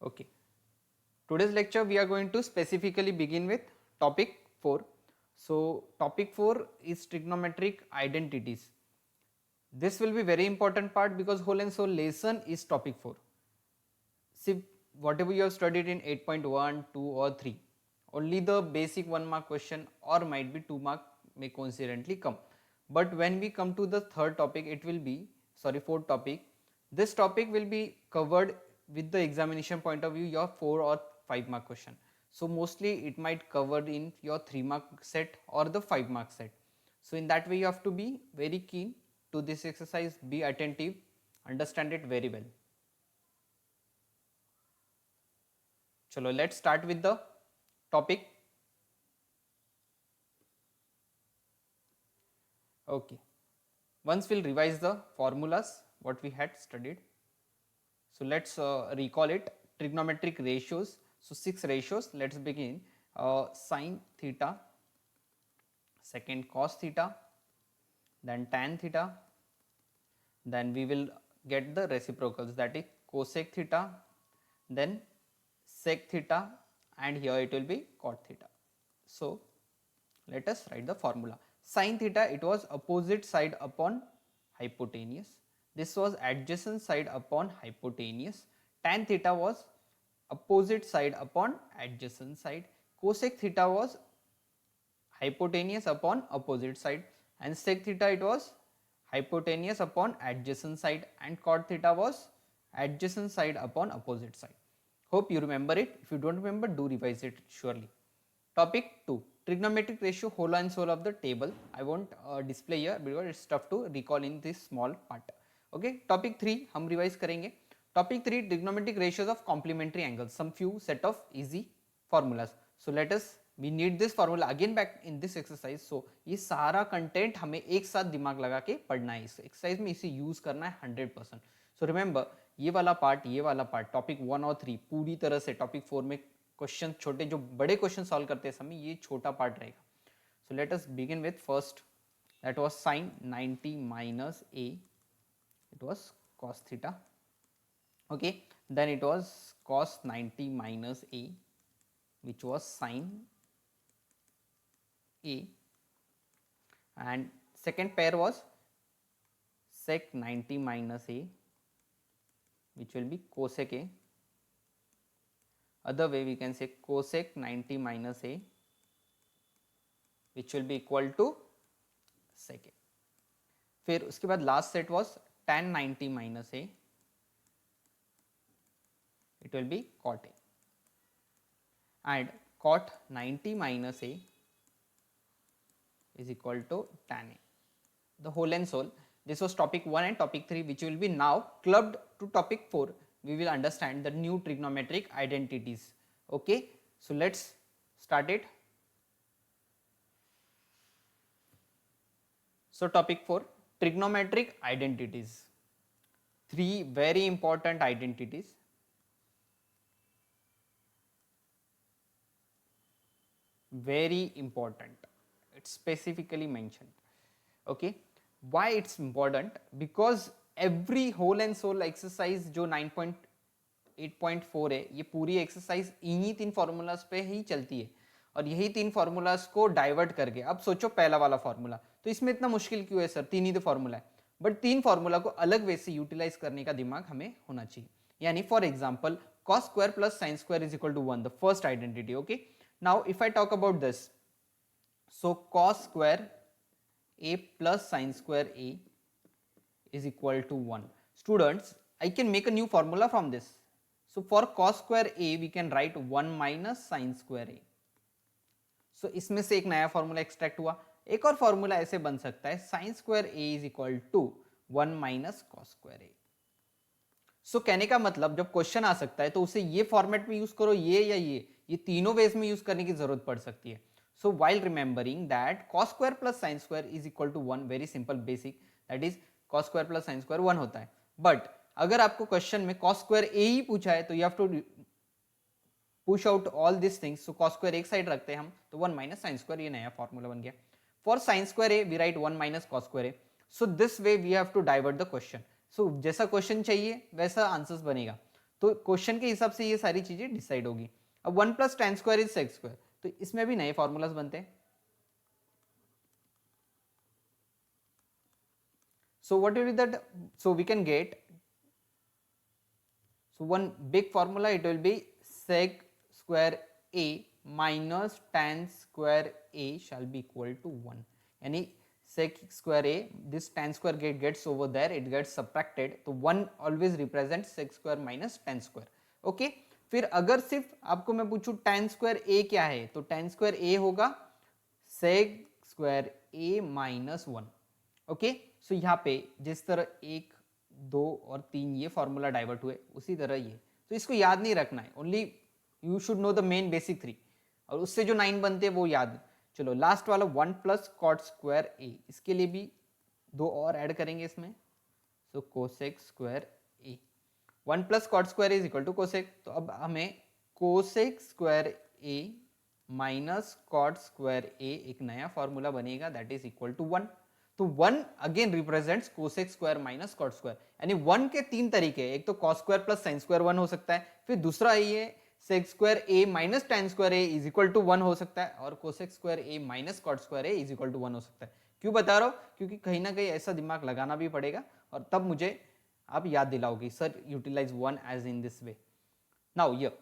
Okay. Today's lecture we are going to specifically begin with topic 4. So topic 4 is trigonometric identities. This will be very important part because whole and soul lesson is topic 4. See, whatever you have studied in 8.1, 2 or 3, only the basic 1 mark question or might be 2 mark may coincidentally come. But when we come to the third topic, it will be, fourth topic, this topic will be covered with the examination point of view, your 4 or 5 mark question. So mostly it might cover in your 3 mark set or the 5 mark set. So in that way you have to be very keen to this exercise, be attentive, understand it very well. Chalo, let's start with the topic. Okay. Once we'll revise the formulas what we had studied. So let's recall it. Trigonometric ratios. So 6 ratios. Let's begin. Sin theta, second cos theta, then tan theta. Then we will get the reciprocals, that is cosec theta, then sec theta, and here it will be cot theta. So let us write the formula. Sin theta, it was opposite side upon hypotenuse. This was adjacent side upon hypotenuse. Tan theta was opposite side upon adjacent side. Cosec theta was hypotenuse upon opposite side, and sec theta it was hypotenuse upon adjacent side, and cot theta was adjacent side upon opposite side. Hope you remember it. If you don't remember, do revise it surely. Topic 2, trigonometric ratio, whole and soul of the table. I won't display here because it's tough to recall in this small part. Okay. Topic 3 हम revise करेंगे. Topic 3, trigonometric ratios of complementary angles. Some few set of easy formulas. So let us, we need this formula again back in this exercise. So ये सारा content हमें एक साथ दिमाग लगा के पढ़ना है. इस एक्सरसाइज में इसे यूज करना है 100%. सो रिमेंबर ये वाला पार्ट टॉपिक 1 और 3 पूरी तरह से टॉपिक 4 में क्वेश्चन छोटे जो बड़े क्वेश्चन सॉल्व करते समय ये छोटा पार्ट रहेगा. So let us begin with first, that was sin 90 minus a, it was cos theta. Okay, then it was cos 90 minus a, which was sin a, and second pair was sec 90 minus a, which will be cosec a. Other way we can say cosec 90 minus a, which will be equal to sec a. फिर उसके बाद last set was tan 90 minus a, it will be cot a, and cot 90 minus a is equal to tan a. The whole and soul. This was topic 1 and topic 3, which will be now clubbed to topic 4. We will understand the new trigonometric identities. Okay, so let's start it. So topic 4, trigonometric identities. 3 very important identities. Very important. It's specifically mentioned. Okay, why it's important? Because every whole and soul exercise जो 9.8.4 है, ये पूरी exercise इन्हीं 3 formulas पे ही चलती है और यही 3 फॉर्मूलाज को डाइवर्ट करके, अब सोचो पहला वाला फॉर्मूला तो इसमें इतना मुश्किल क्यों है सर, 3 ही तो फॉर्मूला है, बट 3 फॉर्मूला को अलग वे से यूटिलाइज करने का दिमाग हमें होना चाहिए. यानी for example cos square plus sin square is equal to 1, the first identity. Okay, now if I talk about this, so cos square a plus sin square a is equal to 1. Students, I can make a new formula from this. So for cos square a we can write 1 minus sin square a. So इसमें से एक नया formula extract हुआ. एक और formula ऐसे बन सकता है sin square a is equal to 1 minus cos square a. सो कहने का मतलब जब क्वेश्चन आ सकता है तो उसे ये फॉर्मेट में यूज करो, ये या ये तीनों वेज में यूज करने की जरूरत पड़ सकती है. So while remembering that cos square plus sin square is equal to 1, very simple basic, that is cos square plus sin square 1 होता है. बट अगर आपको क्वेश्चन में cos square a ही पूछा है तो you have to push out all these things. So cos square एक side रखते हैं हम, तो 1 minus sin square, ये नया फॉर्मूला बन गया. For sin square a we write 1 minus cos square a. So this way we have to divert the question. So जैसा क्वेश्चन चाहिए वैसा आंसर्स बनेगा. तो क्वेश्चन के हिसाब से ये सारी चीजें डिसाइड होगी। अब 1 plus tan square is sec square, तो इसमें भी नए फॉर्मूलाज बनते हैं। So what will be that? So we can get, so one big formula, it will be sec square a minus tan square a shall be equal to 1. यानी sec square a, this tan square gets over there, it gets subtracted, तो 1 always represents sec square minus tan square. Okay, फिर अगर सिर्फ आपको मैं पूछूं tan square a क्या है, तो tan square a होगा sec square a minus 1. Okay, सो यहाँ पे जिस तरह 1, 2 और 3 ये फॉर्मूला डाइवर्ट हुए, उसी तरह ये, तो इसको याद नहीं रखना है, only you should know the main basic 3, और उससे जो 9 बनते हैं वो याद। चलो लास्ट वाला 1 प्लस कॉट स्क्वायर ए, इसके लिए भी 2 और ऐड करेंगे इसमें, so cosec square A. 1 plus cot square is equal to cosec, तो अब हमें cosec square A minus cot square A एक नया फॉर्मूला बनेगा, दैट इज इक्वल टू 1। तो 1 again represents cosec square minus cot square, यानी 1 के 3 तरीके, एक तो cos square plus sine square 1 हो सकता है, फिर दूसरा ये sec square A minus tan square A is equal to 1 हो सकता है, और cosec square A minus cot square A is equal to 1 हो सकता है। क्यों बता रहा हूं? क्योंकि कहीं ना कहीं ऐसा दिमाग लगाना भी पड़ेगा, और तब मुझे आप याद दिलाओगे sir utilise 1 as in this way. Now ये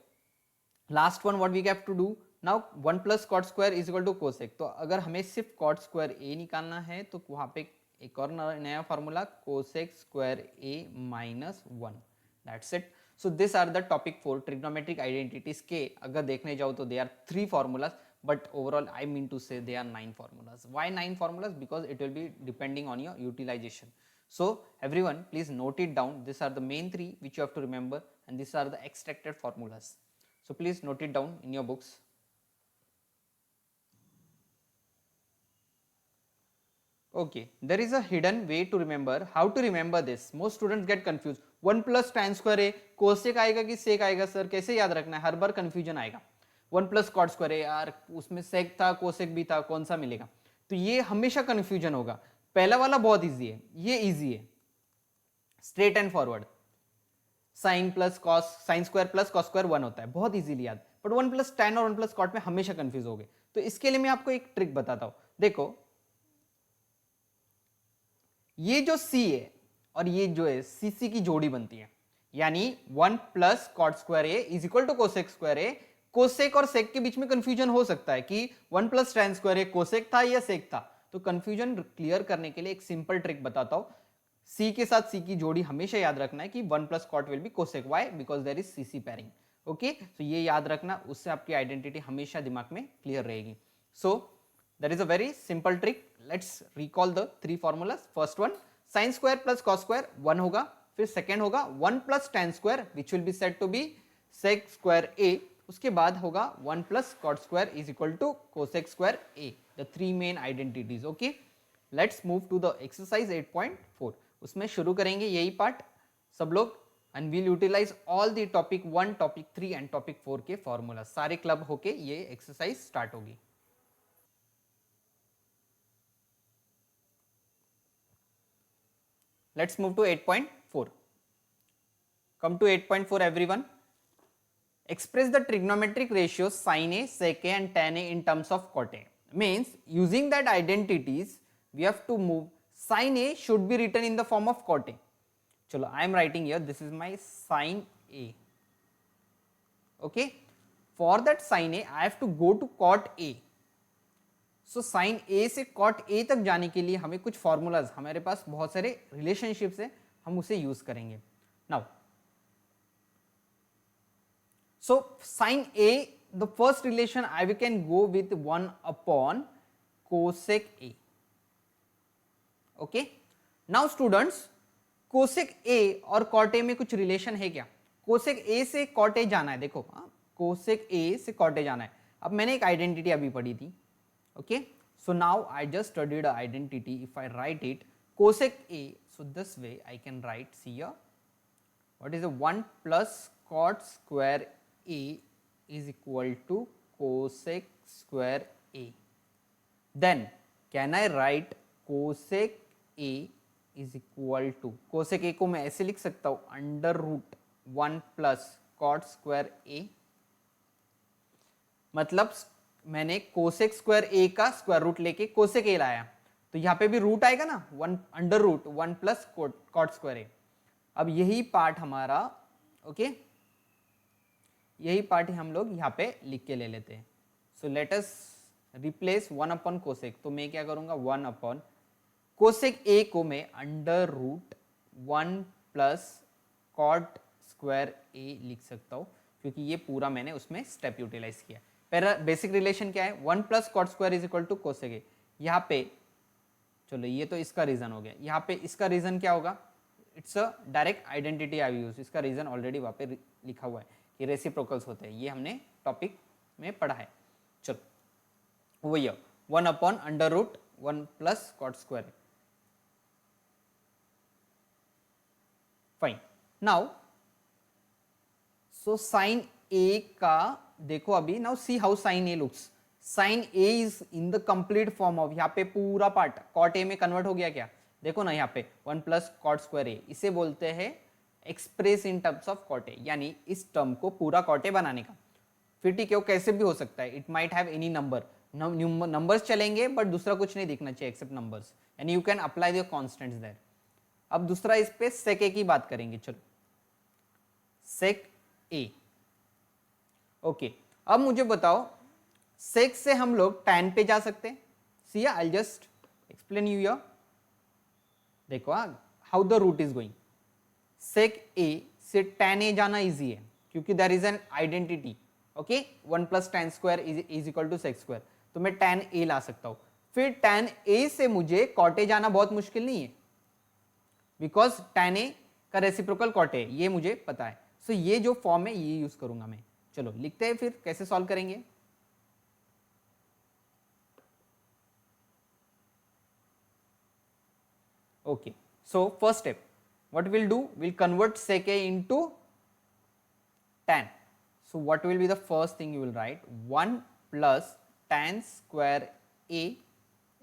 last one what we have to do, now 1 plus cot square is equal to cosec, तो अगर हमें सिर्फ कॉट स्क्वायर ए निकालना है तो वहां पे एक और नया formula cosec square A minus 1, that's it. So this are the topic 4 trigonometric identities के अगर देखने जाओ तो they are 3 formulas, but overall I mean to say they are 9 formulas. Why 9 formulas? Because it will be depending on your utilization. So everyone please note it down, these are the main 3 which you have to remember, and these are the extracted formulas. So please note it down in your books. Okay, there is a hidden way to remember. How to remember this? Most students get confused. 1 plus tan square a cosec आएगा कि sec आएगा sir, कैसे याद रखना है? हर बार confusion आएगा। 1 plus cot square a, यार उसमें sec था cosec भी था, कौन सा मिलेगा? तो ये हमेशा confusion होगा। पहला वाला बहुत easy है, ये easy है, straight and forward. sin plus cos, sin square plus cos square 1 होता है, बहुत easily याद। बट 1 plus tan और 1 plus cot में हमेशा confuse हो गए। तो इसके लिए मैं आपको एक ट्रिक बताता हूँ। देखो ये जो c है और ये जो है cc की जोड़ी बनती है, यानी 1 plus cot square A is equal to cosec square A. Cosec और सेक के बीच में कंफ्यूजन हो सकता है कि 1 plus tan square A cosec था या सेक था, तो कंफ्यूजन क्लियर करने के लिए एक सिंपल ट्रिक बताता हूं। c के साथ c की जोड़ी हमेशा याद रखना है कि 1 plus cot will be cosec, why? Because there is cc pairing. Okay, तो ये याद रखना, उससे आपकी आइडेंटिटी हमेशा दिमाग में क्लियर रहेगी। सो there is a very simple trick. Let's recall the 3 formulas. First one, sin square plus cos square 1 होगा, फिर second होगा 1 plus tan square which will be said to be sec square a, उसके बाद होगा 1 plus cot square is equal to cosec square a, the 3 main identities. Okay, let's move to the exercise 8.4. उसमें शुरू करेंगे यही part सब लोग, and we'll utilize all the topic 1, topic 3 and topic 4 के formulas, सारे क्लब होके ये एक्सरसाइज स्टार्ट होगी। Let's move to 8.4. Come to 8.4 everyone. Express the trigonometric ratios sin A, sec A and tan A in terms of cot A. Means using that identities we have to move, sin A should be written in the form of cot A. Chalo, I am writing here, this is my sin A. Okay, for that sin A I have to go to cot A. So sine A से cot ए तक जाने के लिए हमें कुछ formulas, हमारे पास बहुत सारे रिलेशनशिप्स है, हम उसे यूज करेंगे। Now so sine A, the first relation I we can go with 1 upon cosec A. Okay, now students cosec A और कॉट ए में कुछ रिलेशन है क्या? कोसेक ए से कॉट ए जाना है, देखो कोसेक ए से कॉट ए जाना है। अब मैंने एक आइडेंटिटी अभी पढ़ी थी। Okay, so now I just studied an identity. If I write it cosec A, so this way I can write, see here, what is a 1 plus cot square A is equal to cosec square A. Then can I write cosec A is equal to, cosec A को मैं ऐसे लिख सकता हूँ under root 1 plus cot square A, मतलब मैंने cosec square A का square root लेके कोसेक ए लाया, तो यहाँ पे भी रूट आएगा ना, 1 under root 1 plus cot square A. अब यही पार्ट हमारा, ओके, यही पार्ट हम लोग यहाँ पे लिख के ले लेते हैं। So let us replace 1 upon cosec, तो मैं क्या करूंगा 1 अपॉन कोसेक ए को मैं under root 1 plus cot square A लिख सकता हूँ, क्योंकि ये पूरा मैंने उसमें स्टेप यूटिलाइज किया। पहला बेसिक रिलेशन क्या है, 1 plus cot square is equal to cosec A. यहाँ पे चलो ये तो इसका रीजन हो गया, यहाँ पे इसका रीजन क्या होगा, it's a direct identity I use, इसका रीजन ऑलरेडी वहाँ पे लिखा हुआ है कि रेसिप्रोकल्स होते हैं, ये हमने टॉपिक में पढ़ा है। चलो वही 1 upon under root 1 plus cot square. Fine, now so sine A का देखो अभी, now see how sine A looks. Sine A is in the complete form of, यहाँ पे पूरा पार्ट कॉट ए में कन्वर्ट हो गया क्या, देखो ना यहाँ पे 1 प्लस कॉट स्क्वायर ए, इसे बोलते हैं express in terms of cot A, यानी इस टर्म को पूरा कॉट ए बनाने का। फिर ठीक है, वो कैसे भी हो सकता है, it might have any number, numbers चलेंगे बट दूसरा कुछ नहीं दिखना चाहिए एक्सेप्ट नंबर्स, यानी you can apply the constants there. अब दूसरा इस पे सेक ए की बात करेंगे, चलो सेक ए, ओके। अब मुझे बताओ सेक से हम लोग टैन पे जा सकते हैं, see I just explain you here, देखो how the root is going. Sec A से टैन ए जाना इजी है क्योंकि there is an identity, okay, 1 plus tan square is equal to sec square, तो मैं टैन ए ला सकता हूं। फिर टैन ए से मुझे कॉट ए जाना बहुत मुश्किल नहीं है, बिकॉज टैन ए का रेसिप्रोकल कॉट ए, ये मुझे पता है। सो ये जो फॉर्म है ये यूज करूंगा मैं। चलो लिखते हैं फिर कैसे सॉल्व करेंगे। Okay, so first step, what we'll do, we'll convert sec a into tan. So what will be the first thing you will write, 1 plus tan square a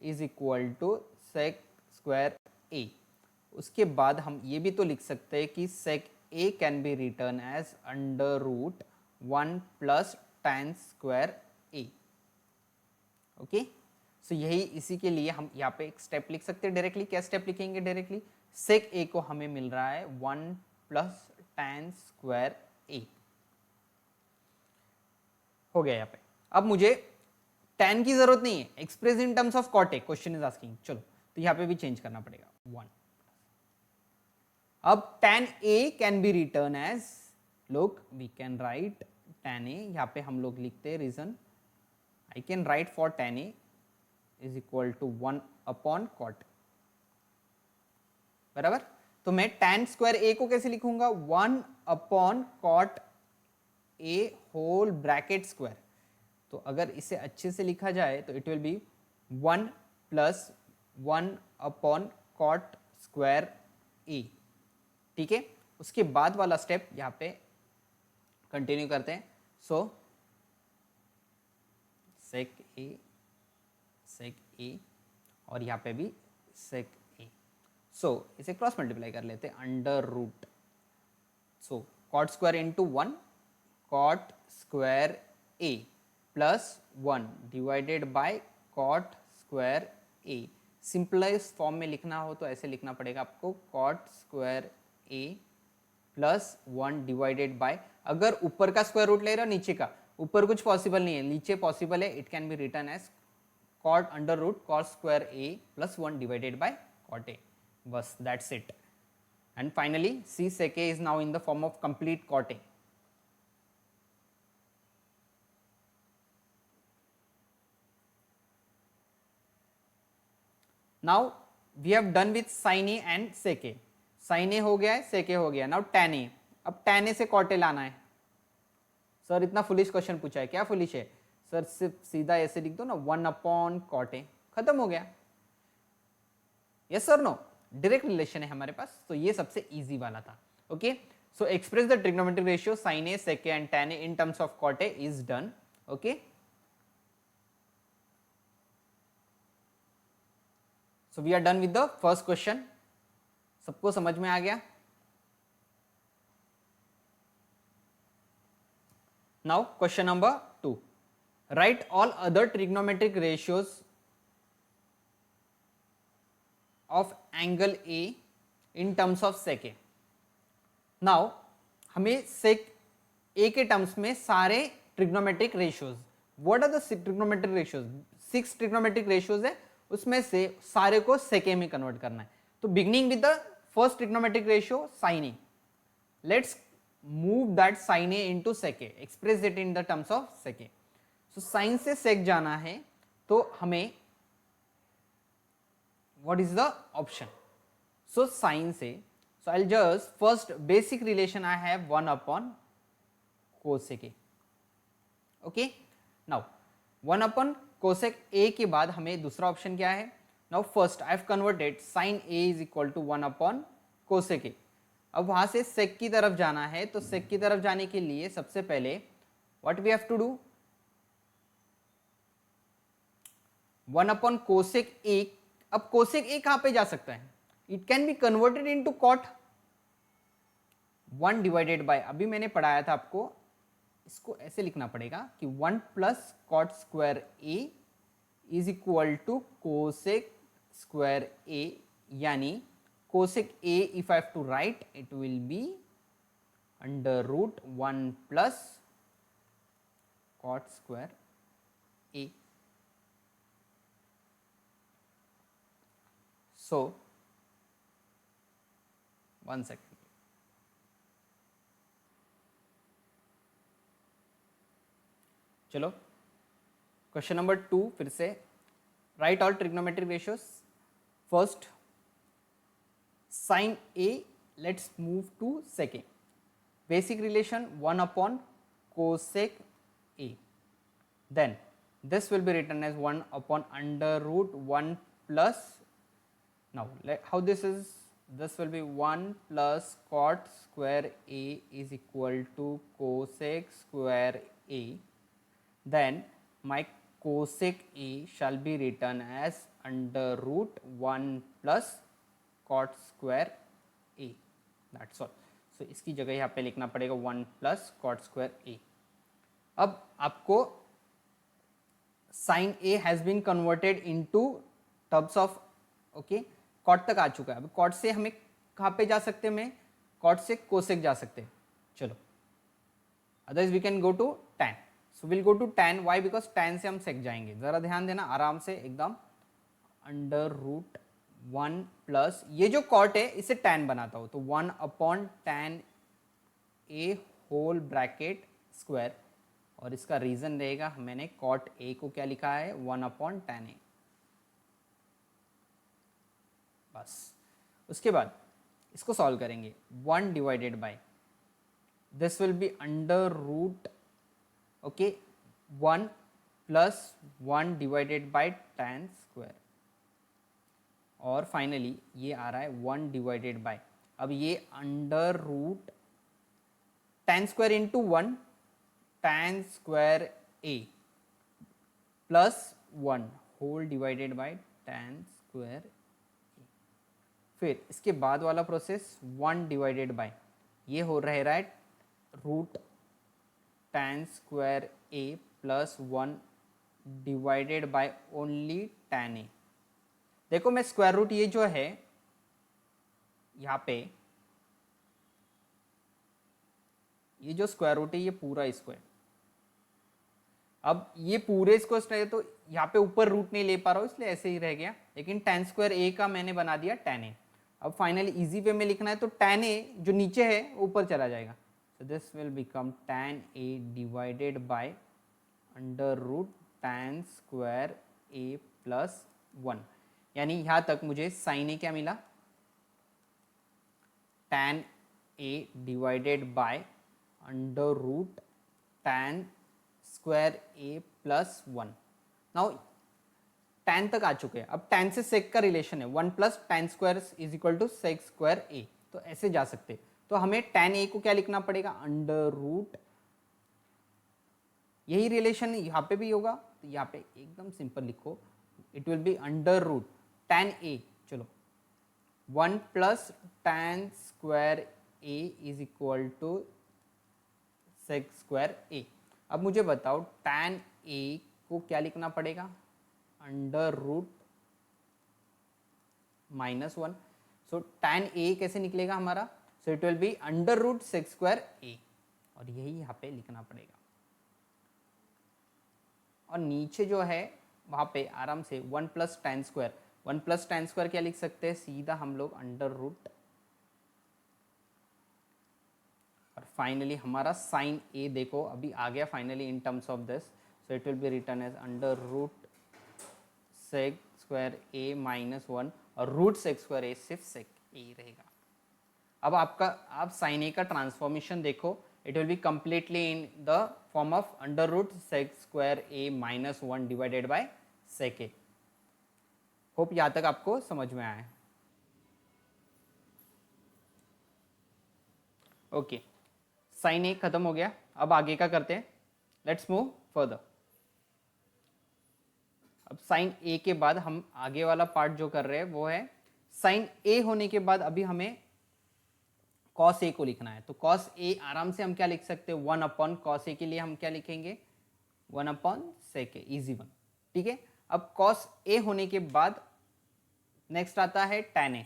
is equal to sec square a। उसके बाद हम ये भी तो लिख सकते हैं कि sec a can be written as under root 1 plus tan square a, okay। सो यही इसी के लिए हम यहाँ पे एक स्टेप लिख सकते हैं डायरेक्टली। क्या स्टेप लिखेंगे डायरेक्टली, सेक ए को हमें मिल रहा है 1 प्लस टैन स्क्वायर ए, हो गया यहाँ पे। अब मुझे टैन की जरूरत नहीं है, express in terms of cot A question is asking, चलो तो यहाँ पे भी चेंज करना पड़ेगा 1। अब tan A can be return as, look we can write tan A, यहाँ पे हम लोग लिखते हैं reason, I can write for tan A is equal to 1 upon cot, बराबर। तो मैं टैन स्क्वायर ए को कैसे लिखूंगा, 1 upon cot A whole bracket square. तो अगर इसे अच्छे से लिखा जाए तो it will be 1 plus 1 upon cot square A, ठीक है। उसके बाद वाला स्टेप यहाँ पे कंटिन्यू करते हैं। सो सेक ए, सेक ए और यहाँ पे भी सेक ए, सो इसे क्रॉस मल्टीप्लाई कर लेते हैं, under root, so cot square into 1 cot square A plus 1 divided by cot square A. Simplify form में लिखना हो तो ऐसे लिखना पड़ेगा आपको, cot square A plus 1 divided by, अगर ऊपर का स्क्वायर रूट ले रहे हो नीचे का, ऊपर कुछ पॉसिबल नहीं है, नीचे पॉसिबल है, it can be return as cot under root cos square a plus 1 divided by cot a, bas that's it। and finally c sec a is now in the form of complete cot a। now we have done with sin a and sec a, sin a हो गया है, sec a हो गया, now tan a, अब tan a से cot a लाना है। Sir इतना फुलिश क्वेश्चन पूछा है, क्या फुलिश है सर, सिर्फ सीधा ऐसे लिख दो ना 1 अपॉन कॉट ए, खत्म हो गया। Yes sir, no, direct relation है हमारे पास, तो ये सबसे इजी वाला था। Okay, so express the trigonometric ratio sine A, sec A and tan A in terms of cot A is done. Okay, so we are done with the first question. सबको समझ में आ गया? Now question number 2. Write all other trigonometric ratios of angle A in terms of sec A. Now हमें sec A के terms में सारे trigonometric ratios, what are the trigonometric ratios, 6 trigonometric ratios है, उसमें से सारे को sec A में कन्वर्ट करना है. तो beginning with the first trigonometric ratio sin A. Let's move that sin A into sec A, express it in the terms of sec A. So sin से sec जाना है तो हमें what is the option? So sin से, so I'll just first basic relation I have 1 upon cosec A. Okay, now 1 upon cosec A के बाद हमें दूसरा ऑप्शन क्या है? Now first I have converted sin A is equal to 1 upon cosec A. अब वहां से sec की तरफ जाना है, तो sec की तरफ जाने के लिए सबसे पहले what we have to do, 1 upon cosec A. अब cosec A कहां पे जा सकता है? It can be converted into cot. 1 divided bye, अभी मैंने पढ़ाया था आपको, इसको ऐसे लिखना पड़ेगा कि 1 plus cot square A is equal to cosec square A, यानी cosec A if I have to write it will be under root 1 plus cot square A. So 1 second, चलो क्वेश्चन नंबर 2 फिर से. Right all trigonometric ratios. First sine A, let's move to sec A. Basic relation 1 upon cosec A. Then this will be written as 1 upon under root 1 plus, now how this is, this will be 1 plus cot square A is equal to cosec square A. Then my cosec A shall be written as under root 1 plus cot square A. That's all. So इसकी जगह यहाँ पे लिखना पड़ेगा 1 plus cot square A. अब आपको sin A has been converted into terms of, okay, cot तक आ चुका है. अब cot से हमें कहाँ पे जा सकते हैं? मैं cot से cosec जा सकते हैं. चलो, otherwise we can go to tan. So will go to tan. Why? Because tan से हम sec जाएंगे. जरा ध्यान देना आराम से एकदम. अंडर रूट 1 प्लस, ये जो cot है इसे tan बनाता हो, तो 1 upon tan A whole bracket square, और इसका रीजन रहेगा मैंने cot A को क्या लिखा है? 1 अपॉन tan A. बस उसके बाद इसको सॉल्व करेंगे. 1 divided by, this will be under root, okay, 1 plus 1 divided by tan square, और फाइनली ये आ रहा है 1 डिवाइडेड बाय, अब ये under root tan square into 1 tan square A plus 1 whole divided by tan square. फिर इसके बाद वाला प्रोसेस 1 डिवाइडेड बाय, ये हो रहा है root tan square A plus 1 divided by only tan A. देखो मैं स्क्वायर रूट, ये जो है यहाँ पे, ये जो स्क्वायर रूट है ये पूरा स्क्वायर, अब ये पूरे स्क्वायर, तो यहाँ पे ऊपर रूट नहीं ले पा रहा हूँ इसलिए ऐसे ही रह गया, लेकिन tan स्क्वायर A का मैंने बना दिया tan A. अब फाइनली इजी वे में लिखना है तो tan A जो नीचे है ऊपर चला जाएगा, so this will become tan A divided by under root tan square A plus 1. यानी यहाँ तक मुझे sin A क्या मिला? tan A divided by under root tan square A plus 1. Now tan तक आ चुके हैं. अब tan से sec का रिलेशन है 1 plus tan square is equal to sec square A, तो ऐसे जा सकते. तो हमें tan A को क्या लिखना पड़ेगा? अंडर रूट, यही रिलेशन यहाँ पे भी होगा, तो यहाँ पे एकदम सिंपल लिखो, it will be under root tan A, चलो 1 plus tan square A is equal to sec square A. अब मुझे बताओ tan a को क्या लिखना पड़ेगा, under root -1। So tan a कैसे निकलेगा हमारा, so it will be under root sec square a, और यही यहाँ पे लिखना पड़ेगा। और नीचे जो है वहाँ पे आराम से 1 plus tan square, 1 plus tan square क्या लिख सकते हैं, सीधा हम लोग अंडर रूट, और फाइनली हमारा साइन a देखो अभी आ गया finally in terms of this, so it will be return as under root sec square a -1, और रूट सेक स्क्वायर a सिर्फ सेक a रहेगा। अब आप साइन a का ट्रांसफॉर्मेशन देखो, it will be completely in the form of under root sec square a -1 divided by sec a। Hope यहाँ तक आपको समझ में आया। ओके, साइन a खत्म हो गया, अब आगे का करते हैं, लेट्स मूव फर्दर। अब साइन a के बाद हम आगे वाला पार्ट जो कर रहे हैं वो है साइन a होने के बाद अभी हमें कॉस a को लिखना है। तो कॉस a आराम से हम क्या लिख सकते हैं, 1 अपॉन कॉस a के लिए हम क्या लिखेंगे, 1 upon sec a, easy one. ठीक है, अब कॉस a होने के बाद नेक्स्ट आता है tan a।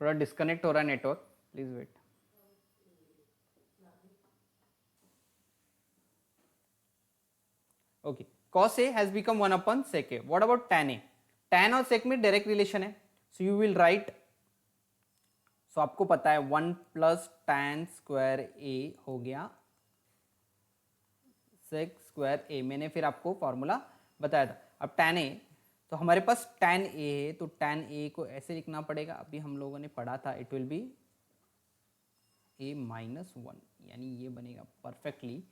थोड़ा डिस्कनेक्ट हो रहा है network, please wait. Okay, cos a has become 1 upon sec a. What about tan a? tan और sec में डायरेक्ट रिलेशन है, सो यू विल राइट, सो आपको पता है 1 प्लस tan स्क्वायर a हो गया sec स्क्वायर a, मैंने फिर आपको फॉर्मूला बताया था। अब tan a, तो हमारे पास tan a है, तो tan a को ऐसे लिखना पड़ेगा, अभी हम लोगों ने पढ़ा था, इट विल बी a -1, यानी ये बनेगा परफेक्टली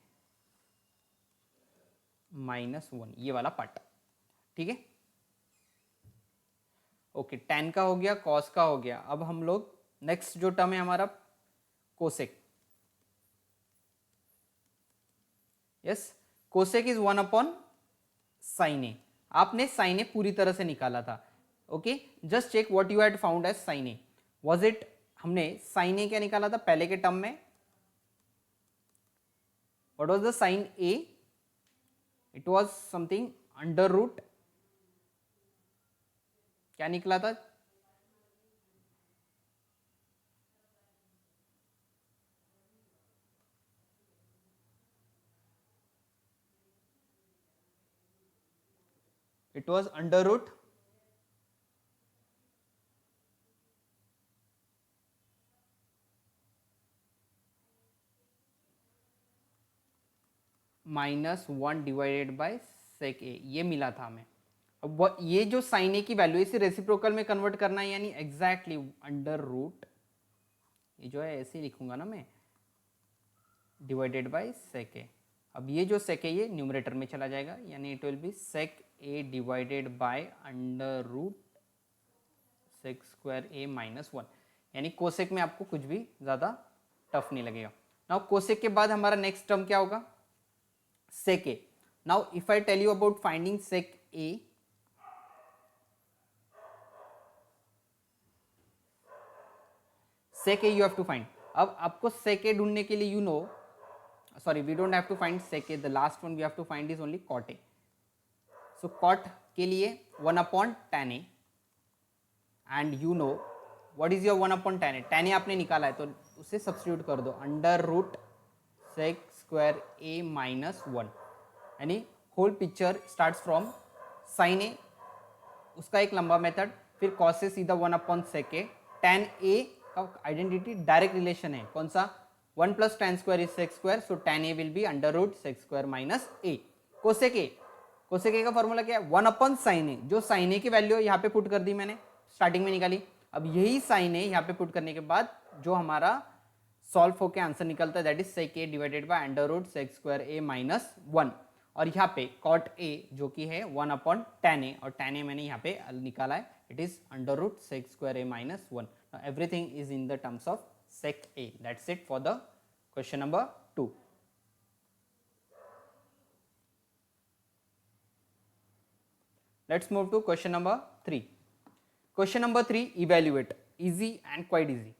-1, ये वाला पार्ट। ठीक है, ओके, tan का हो गया, cos का हो गया। अब हम लोग नेक्स्ट जो टर्म है हमारा cosec, yes, cosec is 1 upon sine A. आपने साइन ए पूरी तरह से निकाला था, okay, just check what you had found as sine A, was it, हमने साइन ए क्या निकाला था पहले के टर्म में, what was the sine A, it was something under root, क्या निकला था, it was under root -1 divided by sec A, ये मिला था हमें। अब ये जो साइन ए की वैल्यू इसे रेसिप्रोकल में कन्वर्ट करना है, यानी एग्जैक्टली अंडर रूट, ये जो है ऐसे ही लिखूंगा ना मैं, डिवाइडेड बाय सेक ए। अब ये जो सेक ए ये न्यूमरेटर में चला जाएगा, यानी it will be sec A divided by under root sec square A -1, यानी कोसेक में आपको कुछ भी ज़्यादा टफ नहीं लगेगा। नाउ कोसेक के बाद हमारा नेक्स्ट टर्म क्या होगा, sec a. Now if I tell you about finding sec a, sec a you have to find. अब आपको sec a ढूंढने के लिए, you know, sorry, we don't have to find sec a, the last one we have to find is only cot a. So cot के लिए 1 upon tan a, and you know what is your 1 upon tan a, tan a आपने निकाला है तो उसे substitute कर दो, under root sec square a -1, यानी whole picture starts from sine A, उसका एक लंबा मेथड, फिर कॉस से सीधा 1 upon sec A, tan a का आइडेंटिटी डायरेक्ट रिलेशन है, कौन सा, 1 plus tan square is sec square, so tan a will be under root sec square minus a। Cosec a, cosec a का formula क्या है, 1 upon sine ए, जो sign ए की value यहाँ पे पुट कर दी मैंने, स्टार्टिंग में निकाली। अब यही साइन ए यहाँ पे पुट करने के बाद जो हमारा सॉल्व होकर आंसर निकलता है, that is sec A divided by under root sec square A -1, और यहाँ पे कॉट ए जो कि है 1 अपॉन tan ए, और tan ए मैंने यहाँ पे निकाला है, it is under root sec square A -1। Everything is in the terms of sec A. That's it for the question number 2। Let's move to question number 3. Question number 3, evaluate. Easy and quite easy.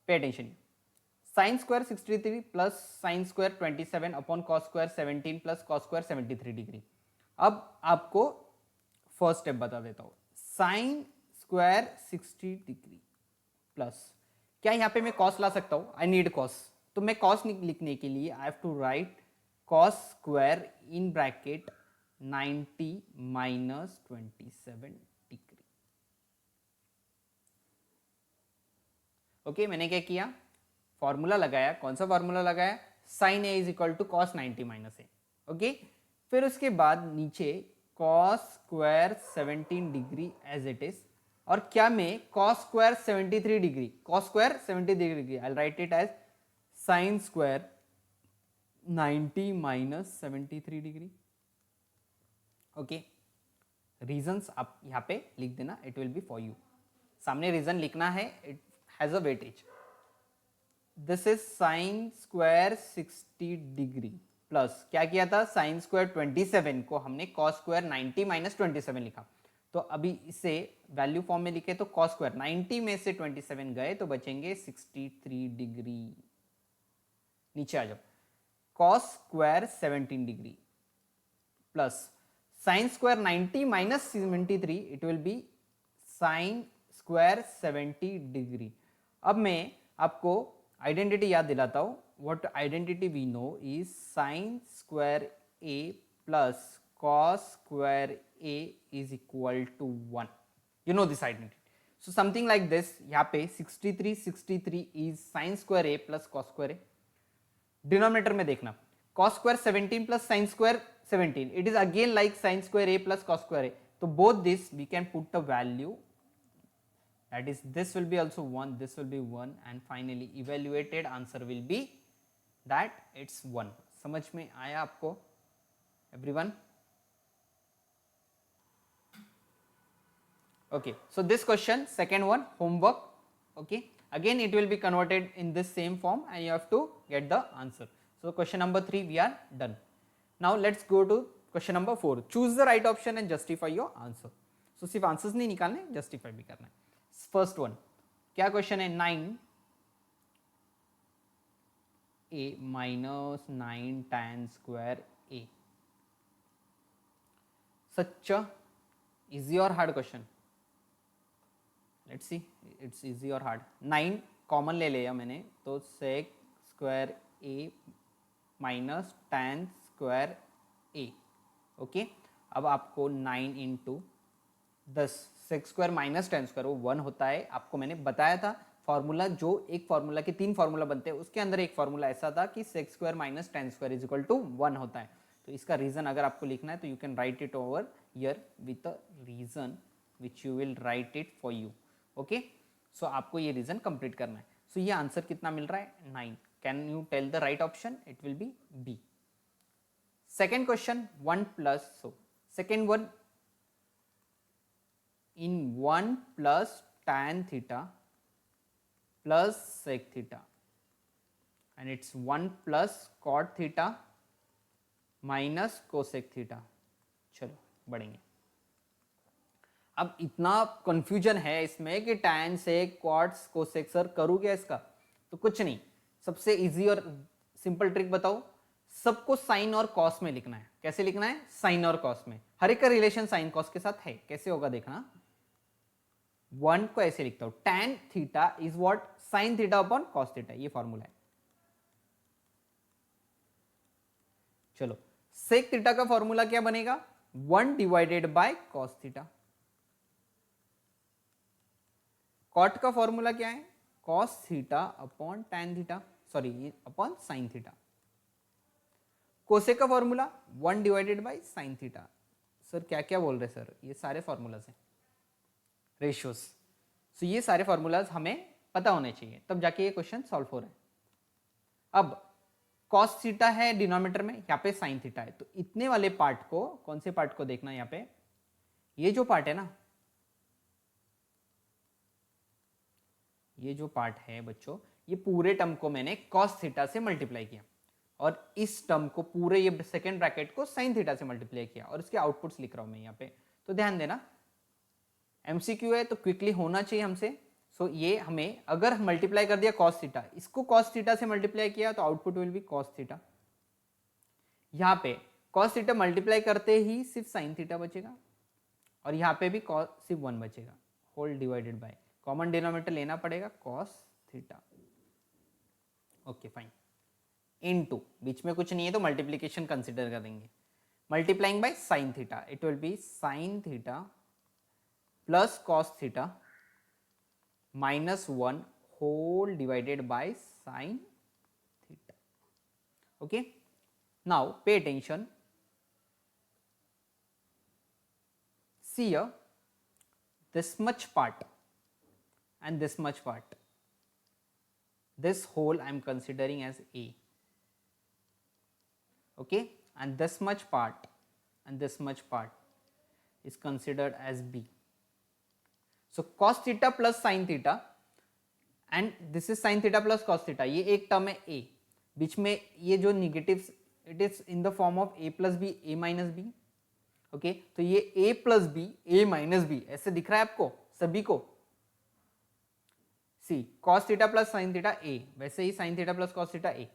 Pay attention. Sin square 63 plus sin square 27 upon cos square 17 plus cos square 73 degree. अब आपको first step बता देता हूँ. Sign square 60 degree plus, क्या यहाँ पे मैं cos ला सकता हूँ? I need cos. तो मैं कॉस लिखने के लिए I have to write cos square in bracket 90 minus 27 degree. Okay, मैंने क्या किया? फॉर्मूला लगाया. कौन सा फॉर्मूला लगाया? Sine A is equal to cos 90 minus A. Okay, फिर उसके बाद नीचे cos square 17 degree as it is. और क्या मैं cos square 73 degree, cos square 73 degree, I write it as sine square 90 minus 73 degree. Okay, reasons आप यहाँ पे लिख देना, it will be for you. सामने रीजन लिखना है, it has a weightage. This is sine square 60 degree plus, क्या किया था? साइन स्क्वायर 27 को हमने कॉस स्क्वायर 90 माइनस 27 लिखा. तो अभी इसे वैल्यू फॉर्म में लिखे तो कॉस स्क्वायर 90 में से 27 गए तो बचेंगे 63 डिग्री. नीचे आ जाओ. Cos square 17 degree plus sine square 90 minus 73, it will be sine square 70 degree. अब मैं आपको आइडेंटिटी याद दिलाता हूं. What identity we know is sine square A plus cos square a is equal to 1. You know this identity. So something like this, यहाँ पे 63 is sin square a plus cos square a. Denominator में देखना, cos square 17 plus sin square 17. It is again like sin square a plus cos square a. So both this we can put the value. That is, this will be also 1, this will be 1, and finally evaluated answer will be that it's 1. समझ में आया आपको everyone? Okay, so this question, second one, homework. Okay, again it will be converted in this same form and you have to get the answer. So question number 3 we are done. Now let's go to question number 4. Choose the right option and justify your answer. So सिर्फ answers नहीं निकालने, justify भी करना है. First one, क्या question है? 9a minus 9 tan square a. Such a easy or hard question? Let's see, it's easy or hard. 9 common ले लिया मैंने, तो sec square a minus tan square a. Okay, अब आपको 9 into 10 sec square minus tan square, वो 1 होता है. आपको मैंने बताया था फॉर्मूला, जो एक फॉर्मूला के 3 फॉर्मूला बनते हैं, उसके अंदर एक फॉर्मूला ऐसा था कि sec square minus tan square is equal to 1 होता है. तो इसका रीजन अगर आपको लिखना है तो you can write it over here with a reason which you will write it for you. Okay, so आपको ये रीजन कंप्लीट करना है. सो ये आंसर कितना मिल रहा है? 9. Can you tell the right option? It will be B. Second question, 1 plus, so second one, in 1 plus tan theta plus sec theta and it's 1 plus cot theta minus cosec theta. चलो बढ़ेंगे. अब इतना confusion है इसमें कि tan sec cot cosec sir करूँ क्या इसका? तो कुछ नहीं, सबसे इजी और सिंपल ट्रिक बताओ. सबको साइन और कॉस में लिखना है. कैसे लिखना है? साइन और कॉस में. हर एक का रिलेशन साइन कॉस के साथ है. कैसे होगा देखना. 1 को ऐसे लिखता हूं, tan theta is what? sin theta upon cos theta. ये फॉर्मूला है. चलो, sec थीटा का फॉर्मूला क्या बनेगा? 1 divided by cos theta. cot का फॉर्मूला क्या है? cos theta upon tan theta, sorry upon sin theta. Cosec का formula 1 divided by sin theta. Sir क्या क्या बोल रहे सर? ये सारे फॉर्मूलाज हैं, रेशियोज. सो ये सारे फॉर्मूलाज हमें पता होने चाहिए, तब जाके ये क्वेश्चन सॉल्व हो रहा है. अब cos थीटा है डिनोमिनेटर में, यहाँ पे sin थीटा है. तो इतने वाले पार्ट को, कौन से पार्ट को देखना है यहाँ पे? ये जो पार्ट है ना, ये जो पार्ट है बच्चों, ये पूरे टर्म को मैंने cos थीटा से मल्टीप्लाई किया. और इस टर्म को पूरे ये सेकेंड ब्रैकेट को साइन थीटा से मल्टीप्लाई किया और इसके आउटपुट्स लिख रहा हूं मैं यहाँ पे। तो ध्यान देना एमसीक्यू है तो क्विकली होना चाहिए हमसे। सो ये हमें अगर मल्टीप्लाई कर दिया कॉस थीटा, इसको कॉस थीटा से मल्टीप्लाई किया तो output will be cos theta. यहाँ पे कॉस थीटा मल्टीप्लाई करते ही सिर्फ साइन थीटा बचेगा और यहाँ पे भी कॉस सिर्फ 1 बचेगा, whole divided by common denominator लेना पड़ेगा cos theta. Okay fine, into बीच में कुछ नहीं है तो मल्टीप्लीकेशन कंसिडर करेंगे, multiplying by sine theta, it will be sine theta plus cos theta -1 whole divided by sin theta. Okay, now pay attention, see here this much part and this much part, this whole I am considering as A, okay, and this much part and this much part is considered as B. So cos theta plus sin theta and this is sin theta plus cos theta, ये एक term है A, बीच में ये जो negative it is in the form of A plus B A minus B. Okay, तो ये A plus B A minus B ऐसे दिख रहा है आपको सभी को। See cos theta plus sin theta A, वैसे ही sin theta plus cos theta A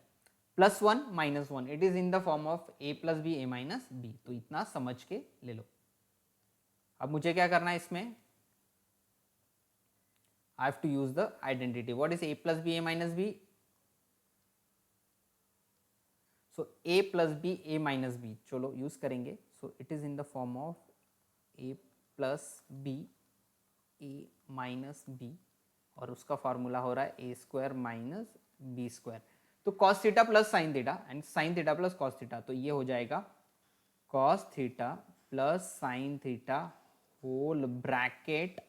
plus 1 minus 1, it is in the form of A plus B A minus B. तो इतना समझ के ले लो। अब मुझे क्या करना है इसमें, I have to use the identity. What is A plus B A minus B? So A plus B A minus B, चलो यूज करेंगे। So it is in the form of A plus B A minus B और उसका formula हो रहा है A square minus B square. तो cos theta plus sine theta and sine theta plus cos theta, तो ये हो जाएगा cos theta plus sine theta whole bracket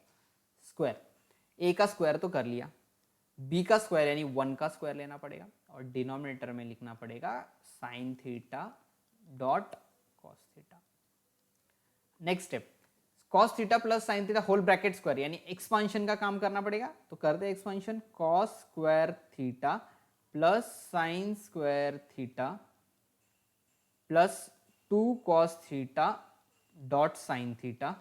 square. A का स्क्वायर तो कर लिया, B का स्क्वायर यानी 1 का स्क्वायर लेना पड़ेगा और डिनोमिनेटर में लिखना पड़ेगा sine theta dot cos theta. Next step, cos theta plus sine theta whole bracket square यानी एक्सपांशन का काम करना पड़ेगा। तो कर दे expansion, cos square theta plus sine square theta plus 2 cos theta dot sine theta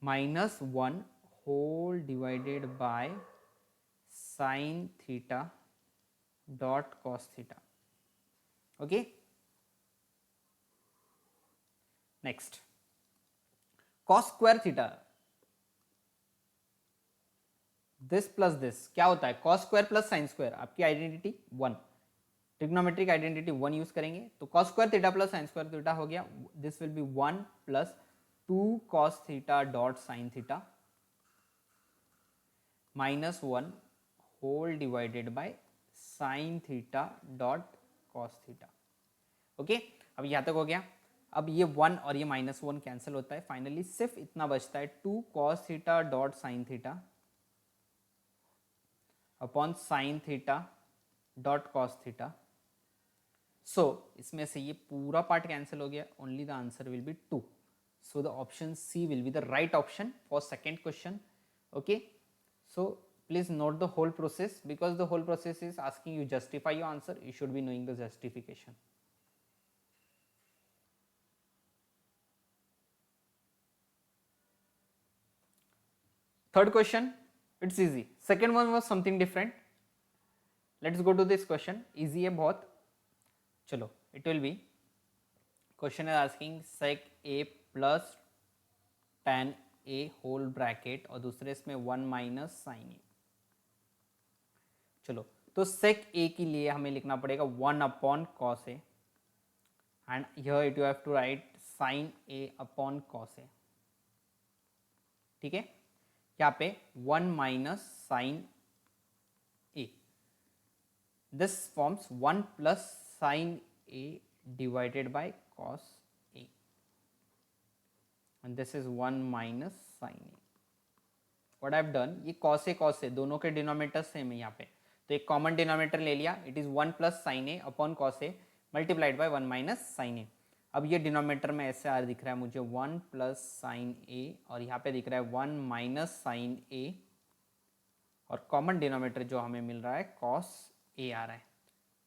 -1 whole divided by sin theta dot cos theta. Okay, next cos square theta, this plus this क्या होता है, cos square plus sin square, आपकी identity 1, trigonometric identity 1 use करेंगे। तो cos square theta plus sin square theta हो गया, this will be 1 plus 2 cos theta dot sin theta -1 whole divided by sin theta dot cos theta। Okay, अब यहाँ तक हो गया। अब ये 1 और ये -1 कैंसिल होता है, फाइनली सिर्फ इतना बचता है 2 cos theta dot sine theta upon sine theta dot cos theta. So इसमें से ये पूरा पार्ट कैंसिल हो गया, only the answer will be 2। So the option C will be the right option for second question. Okay, so please note the whole process, because the whole process is asking you justify your answer, you should be knowing the justification. Third question, it's easy. Second one was something different. Let's go to this question, easy है बहुत। चलो, it will be, question is asking sec a plus tan a whole bracket और दूसरे इसमें 1 minus sine ए। चलो, तो सेक ए के लिए हमें लिखना पड़ेगा 1 upon cos A and here it you have to write sine A upon cos A. ठीक है, यहाँ पे 1 minus sine A, this forms 1 plus sine A divided by cos A and this is 1 minus sin a. What I have done, ये cos a दोनों के denominator same है यहाँ पे, तो एक कॉमन डिनोमिनेटर ले लिया, it is 1 plus sine A upon cos A multiplied by 1 minus sine A. अब ये डिनोमिनेटर में ऐसे आ दिख रहा है मुझे 1 प्लस साइन ए और यहाँ पे दिख रहा है 1 माइनस साइन ए और कॉमन डिनोमिनेटर जो हमें मिल रहा है कॉस ए आ रहा है।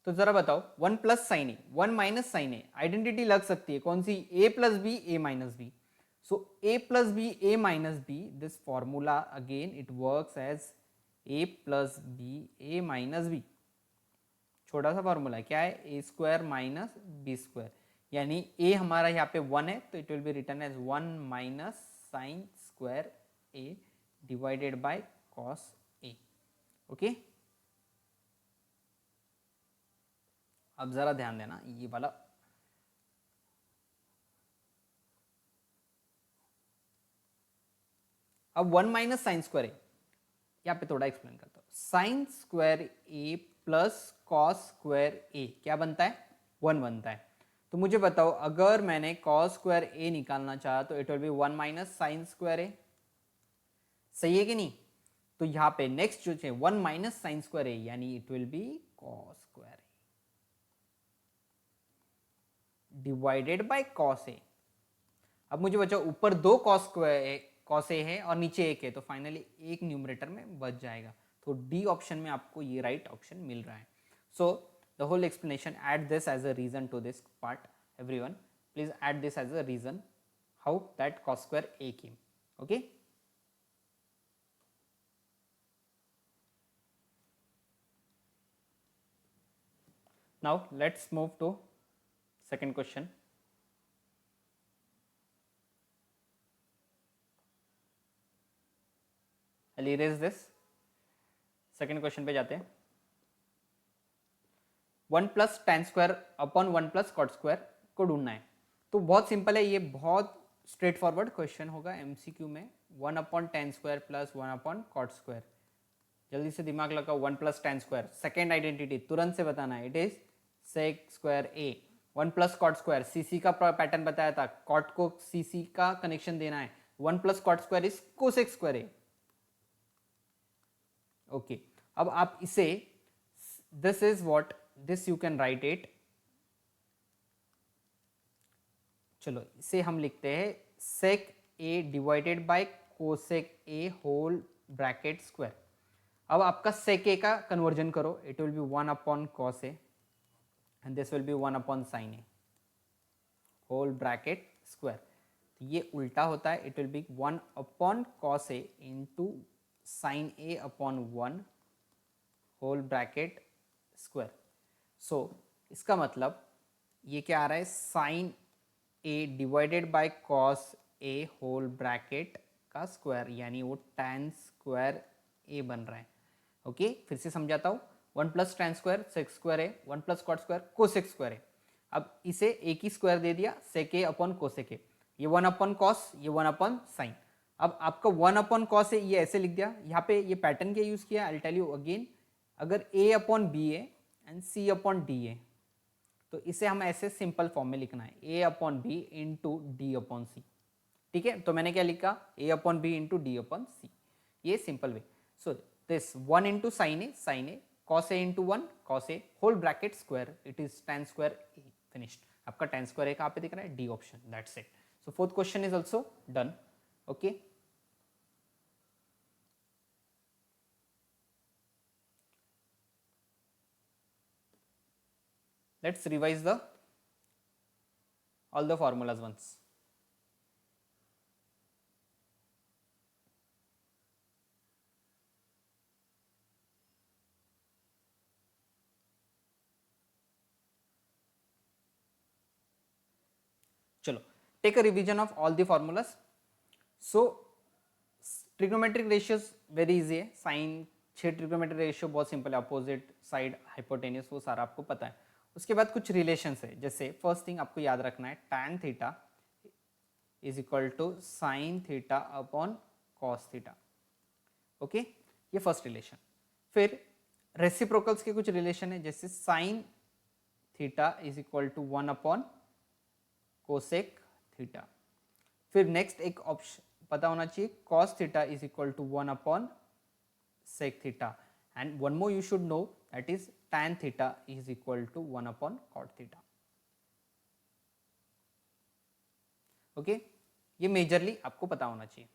तो जरा बताओ 1 plus sine A 1 minus sine A, identity लग सकती है कौन सी, a plus B A minus B. So a plus B A minus B, this formula again it works as a plus B A minus B. छोटा सा formula क्या है, A square minus B square, यानी a हमारा यहाँ पे 1 है तो it will be return as 1 minus sine square a divided by cos a. Okay, अब जरा ध्यान देना ये वाला, अब 1 माइनस साइन स्क्वायर ए, यहाँ पे थोड़ा एक्सप्लेन करता हूँ. Sign square A plus cos square ए क्या बनता है, 1 बनता है. तो मुझे बताओ अगर मैंने कॉस स्क्वायर ए निकालना चाहा तो it will be 1 minus sine square A. सही है कि नहीं. तो यहाँ पे नेक्स्ट जो है 1 माइनस साइन स्क्वायर ए, यानी it will be cos square A divided by cos A. अब मुझे बचा ऊपर 2 कॉस स्क्वायर कॉस ए है और नीचे 1 है, तो फाइनली एक न्यूमरेटर में बच जाएगा. तो डी ऑप्शन में आपको ये राइट ऑप्शन मिल रहा है. So the whole explanation, add this as a reason to this part. Everyone please add this as a reason how that cos square a came. Okay, now let's move to second question. I'll erase this. Second question पे जाते हैं. 1 plus tan square upon 1 plus cot square को ढूंढना है. तो बहुत simple है, ये बहुत स्ट्रेट फॉरवर्ड क्वेश्चन होगा एमसीक्यू में. 1 upon tan square plus 1 upon cot square. जल्दी से दिमाग लगाओ. 1 plus tan square, second identity तुरंत से बताना है, it is sec square A. 1 plus cot square, सीसी का पैटर्न बताया था, कॉट को सीसी का कनेक्शन देना है. 1 plus cot square is cosec square A. Okay, अब आप इसे, this is what, this you can write it. चलो इसे हम लिखते हैं sec A divided by cosec A whole bracket square. अब आपका सेक ए का कन्वर्जन करो, it will be 1 upon cos A and this will be 1 upon sine A whole bracket square. तो ये उल्टा होता है, it will be 1 upon cos A into sine A upon 1 whole bracket square. So इसका मतलब ये क्या आ रहा है, sine A divided by cos A whole bracket का स्क्वायर, यानी वो टैन स्क्वायर ए बन रहा है. ओके, फिर से समझाता हूँ. 1 plus tan square sec square है, 1 plus cot square cosec square है. अब इसे ए की स्क्वायर दे दिया, सेक ए अपॉन कोसेक ए. ये 1 अपॉन कॉस, ये 1 अपॉन साइन. अब आपका 1 अपॉन कॉस है, ये ऐसे लिख दिया. यहाँ पे ये पैटर्न क्या यूज किया, आई टेल यू अगेन. अगर a अपॉन बी है एंड c अपॉन डी है, तो इसे हम ऐसे सिंपल फॉर्म में लिखना है, a upon B into D upon C. ठीक है, तो मैंने क्या लिखा, a upon B into D upon C. ये simple way. So this 1 into sine A cos A into 1 cos A whole bracket square, it is tan square A. Finished. आपका tan square A कहाँ पे दिख रहा है, D option. That's it. So fourth question is also done. Okay, let's revise the all the formulas once. चलो, take a revision of all the formulas. So trigonometric ratios very easy है. Sign 6 trigonometric ratio बहुत simple है, opposite side hypotenuse, वो सारा आपको पता है. उसके बाद कुछ रिलेशंस है, जैसे फर्स्ट थिंग आपको याद रखना है, tan theta is equal to sine theta upon cos theta. Okay, ये फर्स्ट रिलेशन. फिर रेसिप्रोकल्स के कुछ रिलेशन है, जैसे sine theta is equal to 1 upon cosec theta. फिर नेक्स्ट एक ऑप्शन पता होना चाहिए, cos theta is equal to 1 upon sec theta. And one more you should know, that is tan theta is equal to 1 upon cot theta. Okay, ये majorly आपको पता होना चाहिए.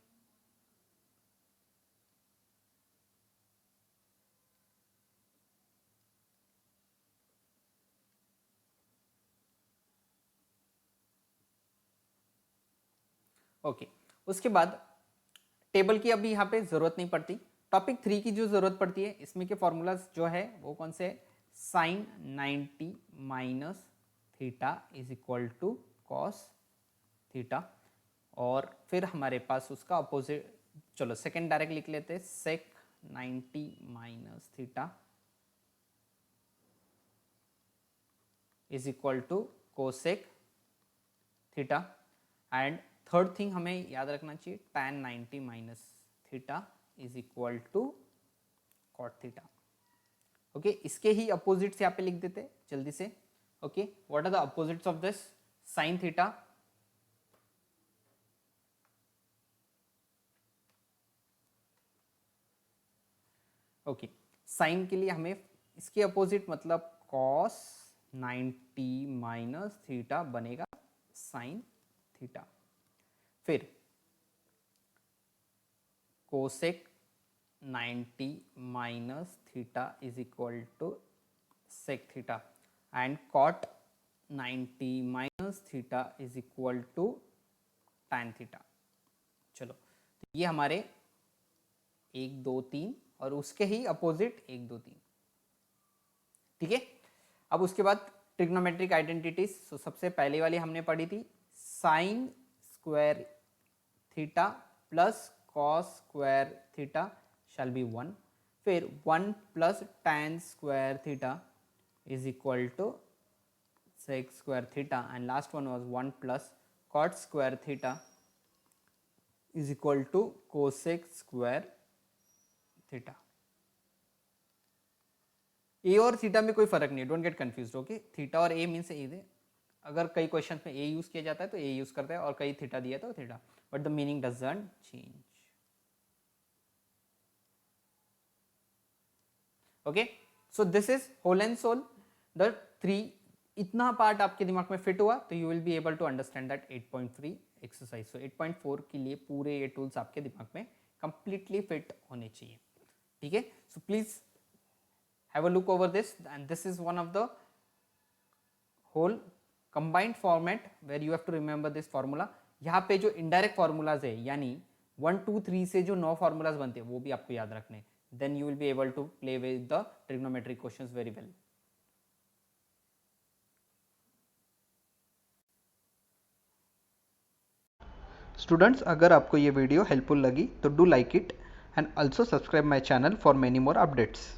ओके, उसके बाद टेबल की अभी यहाँ पे जरूरत नहीं पड़ती। टॉपिक 3 की जो जरूरत पड़ती है, इसमें के फॉर्मूलाज जो है वो कौन से है, sine 90 minus theta is equal to cos theta, और फिर हमारे पास उसका अपोजिट, चलो सेकंड डायरेक्ट लिख लेते हैं, sec 90 minus theta is equal to cosec theta, and third thing हमें याद रखना चाहिए, tan 90 minus theta is equal to cot theta. Okay, इसके ही अपोजिट्स यहाँ पे लिख देते जल्दी से। Okay, what are the opposites of this, sine theta, okay, sine के लिए हमें इसके अपोजिट मतलब कॉस 90 माइनस थीटा बनेगा साइन थीटा, फिर cosec 90 minus theta is equal to sec theta, and cot 90 minus theta is equal to tan theta. चलो, तो ये हमारे 1 2 3 और उसके ही अपोजिट 1 2 3, ठीक है। अब उसके बाद ट्रिग्नोमेट्रिक आइडेंटिटीज, तो सबसे पहले वाली हमने पढ़ी थी, sine square theta plus cos square theta shall be 1, फिर 1 plus tan square theta is equal to sec square theta, and last one was 1 plus cot square theta is equal to cosec square theta. A और theta में कोई फर्क नहीं है, don't get confused. Okay, theta और A means ए, अगर कई question में ए यूज किया जाता है तो ए यूज करता है, और कई थीटा दिया तो theta, but the meaning doesn't change. Okay, so this is whole and sole the 3, इतना पार्ट आपके दिमाग में फिट हुआ तो you will be able to understand that 8.3 exercise. So 8.4 के लिए पूरे ये टूल्स आपके दिमाग में कंप्लीटली फिट होने चाहिए, ठीक है। So please have a look over this, and this is one of the whole combined format where you have to remember this formula। यहाँ पे जो indirect formulas है, यानी 1 2 3 से जो 9 formulas बनते हैं वो भी आपको याद रखने हैं, then you will be able to play with the trigonometric questions very well। Students, अगर आपको ये वीडियो हेल्पफुल लगी तो do like it and also subscribe my channel for many more updates.